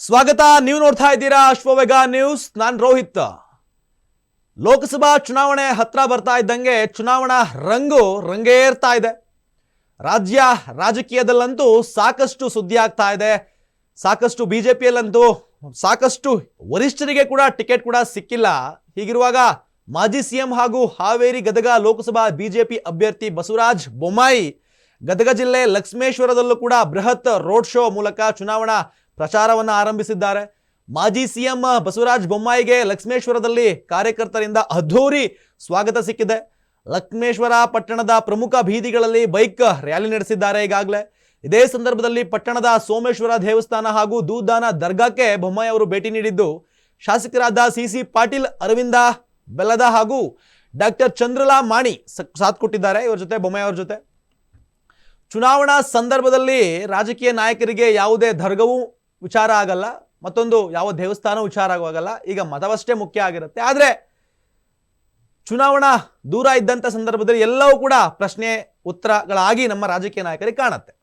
ಸ್ವಾಗತ. ನೀವು ನೋಡ್ತಾ ಇದ್ದೀರಾ ಅಶ್ವವೇಗ ನ್ಯೂಸ್. ನಾನು ರೋಹಿತ್. ಲೋಕಸಭಾ ಚುನಾವಣೆ ಹತ್ರ ಬರ್ತಾ ಇದ್ದಂಗೆ ಚುನಾವಣಾ ರಂಗೇರ್ತಾ ಇದೆ. ರಾಜ್ಯ ರಾಜಕೀಯದಲ್ಲಂತೂ ಸಾಕಷ್ಟು ಸುದ್ದಿ ಆಗ್ತಾ ಇದೆ. ಸಾಕಷ್ಟು ಬಿಜೆಪಿಯಲ್ಲಂತೂ ಸಾಕಷ್ಟು ವರಿಷ್ಠರಿಗೆ ಕೂಡ ಟಿಕೆಟ್ ಕೂಡ ಸಿಕ್ಕಿಲ್ಲ. ಹೀಗಿರುವಾಗ ಮಾಜಿ ಸಿಎಂ ಹಾಗೂ ಹಾವೇರಿ ಗದಗ ಲೋಕಸಭಾ ಬಿಜೆಪಿ ಅಭ್ಯರ್ಥಿ ಬಸವರಾಜ ಬೊಮ್ಮಾಯಿ ಗದಗ ಜಿಲ್ಲೆ ಲಕ್ಷ್ಮೇಶ್ವರದಲ್ಲೂ ಕೂಡ ಬೃಹತ್ ರೋಡ್ ಶೋ ಮೂಲಕ ಚುನಾವಣಾ ಪ್ರಚಾರವನ್ನು ಆರಂಭಿಸಿದ್ದಾರೆ. ಮಾಜಿ ಸಿಎಂ ಬಸವರಾಜ ಬೊಮ್ಮಾಯಿಗೆ ಲಕ್ಷ್ಮೇಶ್ವರದಲ್ಲಿ ಕಾರ್ಯಕರ್ತರಿಂದ ಅದ್ಧೂರಿ ಸ್ವಾಗತ ಸಿಕ್ಕಿದೆ. ಲಕ್ಷ್ಮೇಶ್ವರ ಪಟ್ಟಣದ ಪ್ರಮುಖ ಬೀದಿಗಳಲ್ಲಿ ಬೈಕ್ ರ್ಯಾಲಿ ನಡೆಸಿದ್ದಾರೆ ಈಗಾಗಲೇ. ಇದೇ ಸಂದರ್ಭದಲ್ಲಿ ಪಟ್ಟಣದ ಸೋಮೇಶ್ವರ ದೇವಸ್ಥಾನ ಹಾಗೂ ದೂದಾನ ದರ್ಗಾಕ್ಕೆ ಬೊಮ್ಮಾಯಿ ಅವರು ಭೇಟಿ ನೀಡಿದ್ದು, ಶಾಸಕರಾದ ಸಿಸಿ ಪಾಟೀಲ್, ಅರವಿಂದ ಬೆಲ್ಲದ ಹಾಗೂ ಡಾಕ್ಟರ್ ಚಂದ್ರಲಾ ಮಾಣಿ ಸಾಥ್ ಕೊಟ್ಟಿದ್ದಾರೆ ಇವರ ಜೊತೆ, ಬೊಮ್ಮಾಯಿ ಅವರ ಜೊತೆ. ಚುನಾವಣಾ ಸಂದರ್ಭದಲ್ಲಿ ರಾಜಕೀಯ ನಾಯಕರಿಗೆ ಯಾವುದೇ ದರ್ಗವೂ ವಿಚಾರ ಆಗಲ್ಲ, ಮತ್ತೊಂದು ಯಾವ ದೇವಸ್ಥಾನ ವಿಚಾರ ಆಗುವಾಗಲ್ಲ. ಈಗ ಮತವಷ್ಟೇ ಮುಖ್ಯ ಆಗಿರುತ್ತೆ. ಆದರೆ ಚುನಾವಣಾ ದೂರ ಇದ್ದಂಥ ಸಂದರ್ಭದಲ್ಲಿ ಎಲ್ಲವೂ ಕೂಡ ಪ್ರಶ್ನೆ ಉತ್ತರಗಳಾಗಿ ನಮ್ಮ ರಾಜಕೀಯ ನಾಯಕರಿಗೆ ಕಾಣುತ್ತೆ.